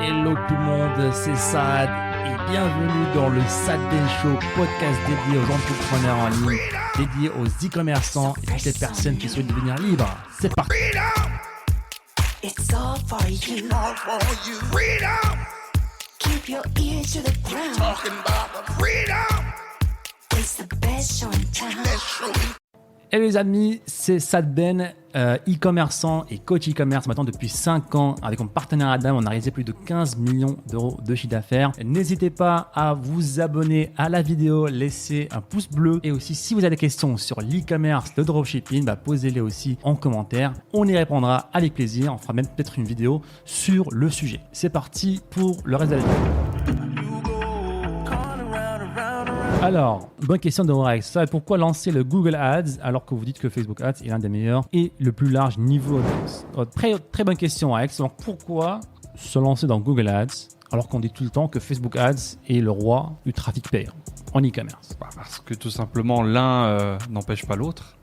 Hello tout le monde, c'est Saad et bienvenue dans le Saad Ben Show, podcast dédié aux entrepreneurs en ligne, dédié aux e-commerçants et toutes les personnes qui souhaitent devenir libres. C'est parti. It's all for you. All for you. Freedom. Keep your ear to the ground. Talking about the freedom. It's the best show in town. Let's show you. Hello les amis, c'est Saad Ben, e-commerçant et coach e-commerce maintenant depuis 5 ans. Avec mon partenaire Adam, on a réalisé plus de 15 millions d'euros de chiffre d'affaires. N'hésitez pas à vous abonner à la vidéo, laisser un pouce bleu. Et aussi, si vous avez des questions sur l'e-commerce, le dropshipping, posez-les aussi en commentaire. On y répondra avec plaisir. On fera même peut-être une vidéo sur le sujet. C'est parti pour le reste de la vidéo. Alors, bonne question de Rex. Pourquoi lancer le Google Ads alors que vous dites que Facebook Ads est l'un des meilleurs et le plus large niveau audience? Très bonne question, Rex. Donc, pourquoi se lancer dans Google Ads alors qu'on dit tout le temps que Facebook Ads est le roi du trafic payant en e-commerce? Parce que tout simplement, l'un n'empêche pas l'autre.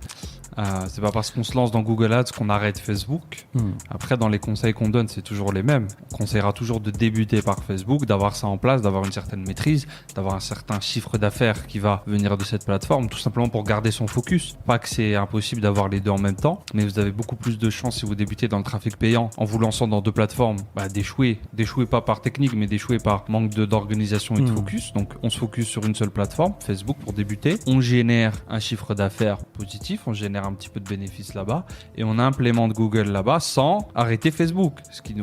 C'est pas parce qu'on se lance dans Google Ads qu'on arrête Facebook. Après, dans les conseils qu'on donne, c'est toujours les mêmes. On conseillera toujours de débuter par Facebook, d'avoir ça en place, d'avoir une certaine maîtrise, d'avoir un certain chiffre d'affaires qui va venir de cette plateforme, tout simplement pour garder son focus. Pas que c'est impossible d'avoir les deux en même temps, mais vous avez beaucoup plus de chances si vous débutez dans le trafic payant en vous lançant dans deux plateformes, d'échouer. D'échouer pas par technique, mais d'échouer par manque d'organisation et de focus. Donc, on se focus sur une seule plateforme, Facebook, pour débuter. On génère un chiffre d'affaires positif, on génère un petit peu de bénéfices là-bas et on implémente Google là-bas sans arrêter Facebook.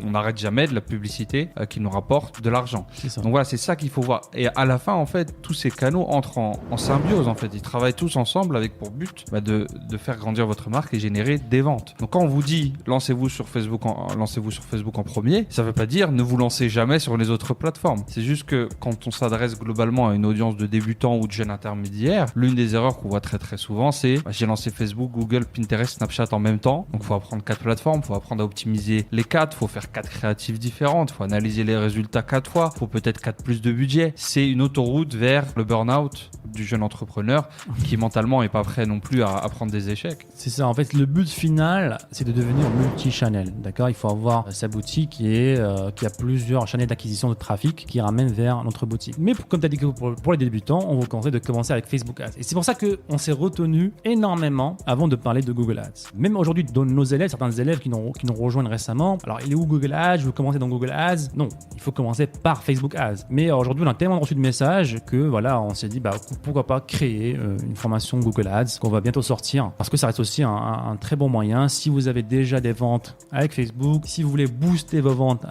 On n'arrête jamais de la publicité qui nous rapporte de l'argent. Donc voilà, c'est ça qu'il faut voir. Et à la fin, en fait, tous ces canaux entrent en symbiose. En fait, ils travaillent tous ensemble avec pour but de faire grandir votre marque et générer des ventes. Donc quand on vous dit lancez-vous sur Facebook en premier, ça ne veut pas dire ne vous lancez jamais sur les autres plateformes. C'est juste que quand on s'adresse globalement à une audience de débutants ou de jeunes intermédiaires, l'une des erreurs qu'on voit très très souvent, c'est j'ai lancé Facebook, Google, Pinterest, Snapchat en même temps. Donc, il faut apprendre 4 plateformes, il faut apprendre à optimiser les 4, il faut faire 4 créatives différentes, il faut analyser les résultats 4 fois, il faut peut-être 4 plus de budget. C'est une autoroute vers le burn-out du jeune entrepreneur qui mentalement n'est pas prêt non plus à prendre des échecs. C'est ça. En fait, le but final, c'est de devenir multi-channel. D'accord ? Il faut avoir sa boutique qui a plusieurs channels d'acquisition de trafic qui ramènent vers notre boutique. Mais comme tu as dit que pour les débutants, on vous conseille de commencer avec Facebook Ads. Et c'est pour ça qu'on s'est retenu énormément avant de parler de Google Ads. Même aujourd'hui, dans nos élèves, certains élèves qui nous rejoignent récemment, alors il est où Google Ads? Je veux commencer dans Google Ads? Non, il faut commencer par Facebook Ads. Mais aujourd'hui, on a tellement reçu de messages que voilà, on s'est dit pourquoi pas créer une formation Google Ads qu'on va bientôt sortir parce que ça reste aussi un très bon moyen. Si vous avez déjà des ventes avec Facebook, si vous voulez booster vos ventes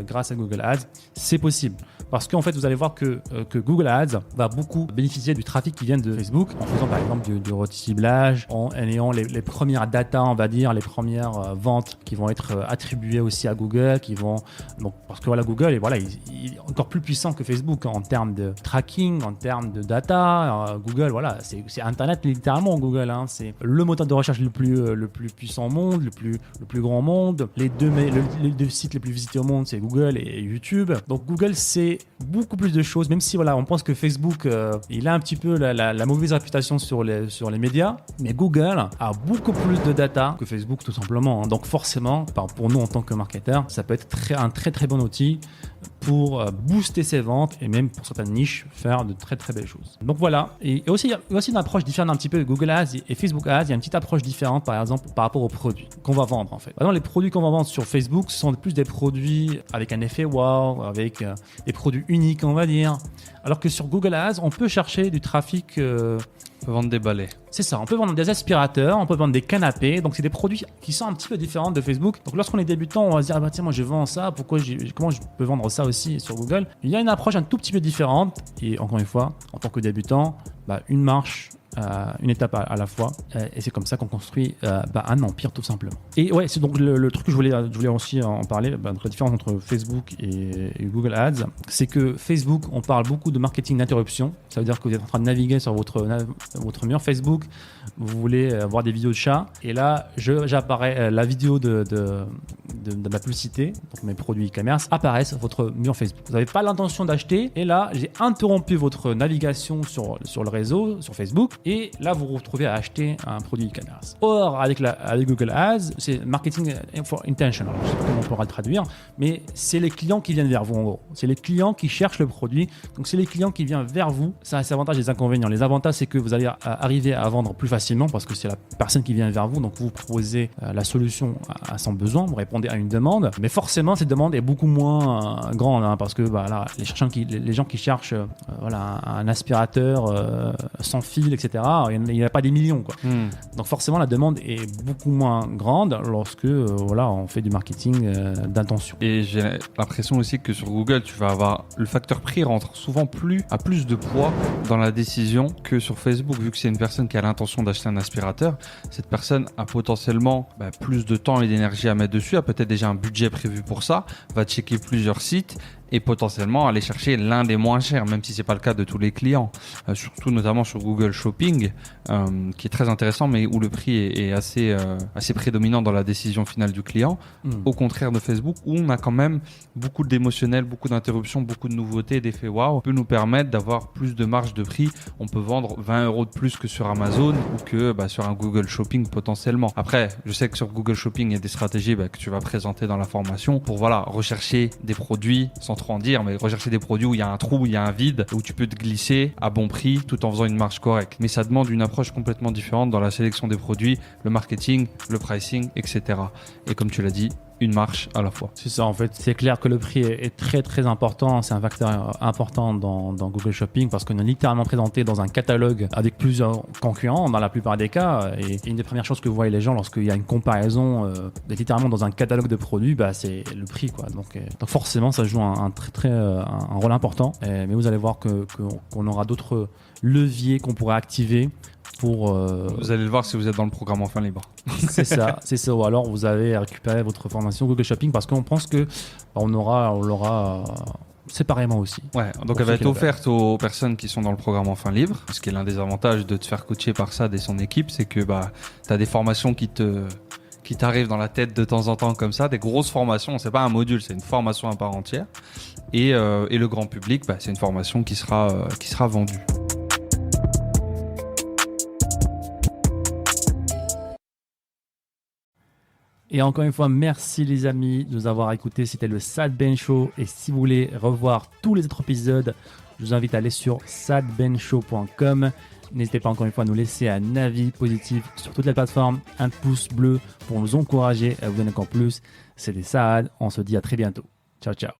grâce à Google Ads, c'est possible. Parce qu'en fait, vous allez voir que Google Ads va beaucoup bénéficier du trafic qui vient de Facebook en faisant par exemple du reciblage, en ayant les premières data, on va dire, les premières ventes qui vont être attribuées aussi à Google, parce que voilà, Google il est encore plus puissant que Facebook en termes de tracking, en termes de data. Google, voilà, c'est Internet littéralement. Google, c'est le moteur de recherche le plus puissant au monde, le plus grand au monde. Les deux sites les plus visités au monde, c'est Google et YouTube. Donc Google, c'est beaucoup plus de choses, même si voilà, on pense que Facebook il a un petit peu la mauvaise réputation sur les médias, mais Google a beaucoup plus de data que Facebook tout simplement. Donc forcément, pour nous en tant que marketeurs, ça peut être un très très bon outil pour booster ses ventes et même pour certaines niches faire de très très belles choses. Donc voilà, et aussi il y a aussi une approche différente un petit peu de Google Ads et Facebook Ads. Il y a une petite approche différente par exemple par rapport aux produits qu'on va vendre en fait. Par exemple, les produits qu'on va vendre sur Facebook sont plus des produits avec un effet wow, avec des produits uniques on va dire, alors que sur Google Ads on peut chercher du trafic. On peut vendre des balais. C'est ça, on peut vendre des aspirateurs, on peut vendre des canapés, donc c'est des produits qui sont un petit peu différents de Facebook. Donc lorsqu'on est débutant, on va se dire tiens, moi je vends ça, comment je peux vendre ça aussi sur Google? Il y a une approche un tout petit peu différente et encore une fois, en tant que débutant, une marche, une étape à la fois, et c'est comme ça qu'on construit un empire tout simplement. Et ouais, c'est donc le truc que je voulais aussi en parler, la différence entre Facebook et Google Ads, c'est que Facebook, on parle beaucoup de marketing d'interruption. Ça veut dire que vous êtes en train de naviguer sur votre mur Facebook, vous voulez voir des vidéos de chats, et là j'apparais la vidéo de ma publicité, donc mes produits e-commerce apparaissent sur votre mur Facebook. Vous n'avez pas l'intention d'acheter, et là j'ai interrompu votre navigation sur le réseau, sur Facebook, Et là, vous vous retrouvez à acheter un produit e-commerce. Or, avec Google Ads, c'est marketing for intention. Alors, je ne sais pas comment on pourra le traduire, mais c'est les clients qui viennent vers vous en gros. C'est les clients qui cherchent le produit. Donc, c'est les clients qui viennent vers vous. Ça a ses avantages et des inconvénients. Les avantages, c'est que vous allez arriver à vendre plus facilement parce que c'est la personne qui vient vers vous. Donc, vous proposez la solution à son besoin. Vous répondez à une demande. Mais forcément, cette demande est beaucoup moins grande parce que là, les gens qui cherchent un aspirateur sans fil, etc., il n'y a pas des millions, quoi. Donc, forcément, la demande est beaucoup moins grande lorsque on fait du marketing d'intention. Et j'ai l'impression aussi que sur Google, tu vas avoir le facteur prix rentre souvent à plus de poids dans la décision que sur Facebook. Vu que c'est une personne qui a l'intention d'acheter un aspirateur, cette personne a potentiellement plus de temps et d'énergie à mettre dessus, a peut-être déjà un budget prévu pour ça, va checker plusieurs sites et potentiellement aller chercher l'un des moins chers, même si c'est pas le cas de tous les clients. Surtout notamment sur Google Shopping, qui est très intéressant, mais où le prix est assez prédominant dans la décision finale du client. Au contraire de Facebook, où on a quand même beaucoup d'émotionnel, beaucoup d'interruptions, beaucoup de nouveautés, d'effets wow, peut nous permettre d'avoir plus de marge de prix. On peut vendre 20 € de plus que sur Amazon ou que sur un Google Shopping potentiellement. Après, je sais que sur Google Shopping, il y a des stratégies que tu vas présenter dans la formation pour rechercher des produits sans trop en dire, mais rechercher des produits où il y a un trou, où il y a un vide, où tu peux te glisser à bon prix tout en faisant une marge correcte. Mais ça demande une approche complètement différente dans la sélection des produits, le marketing, le pricing, etc. Et comme tu l'as dit, une marche à la fois. C'est ça, en fait. C'est clair que le prix est très très important. C'est un facteur important dans Google Shopping parce qu'on est littéralement présenté dans un catalogue avec plusieurs concurrents dans la plupart des cas. Et une des premières choses que voient les gens lorsqu'il y a une comparaison littéralement dans un catalogue de produits, c'est le prix, quoi. Donc forcément, ça joue un rôle important. Mais vous allez voir qu'on aura d'autres leviers qu'on pourrait activer. Vous allez le voir si vous êtes dans le programme Enfin Libre. C'est ça. Ou alors vous avez récupéré votre formation Google Shopping parce qu'on pense que on l'aura séparément aussi. Ouais, donc elle va être offerte aux personnes qui sont dans le programme Enfin Libre. Ce qui est l'un des avantages de te faire coacher par Sad et son équipe, c'est que tu as des formations qui t'arrivent dans la tête de temps en temps comme ça, des grosses formations. C'est pas un module, c'est une formation à part entière. Et le grand public, c'est une formation qui sera vendue. Et encore une fois, merci les amis de nous avoir écoutés. C'était le Sad Ben Show. Et si vous voulez revoir tous les autres épisodes, je vous invite à aller sur sadbenshow.com. N'hésitez pas encore une fois à nous laisser un avis positif sur toutes les plateformes, un pouce bleu pour nous encourager à vous donner encore plus. C'était Sad. On se dit à très bientôt. Ciao, ciao.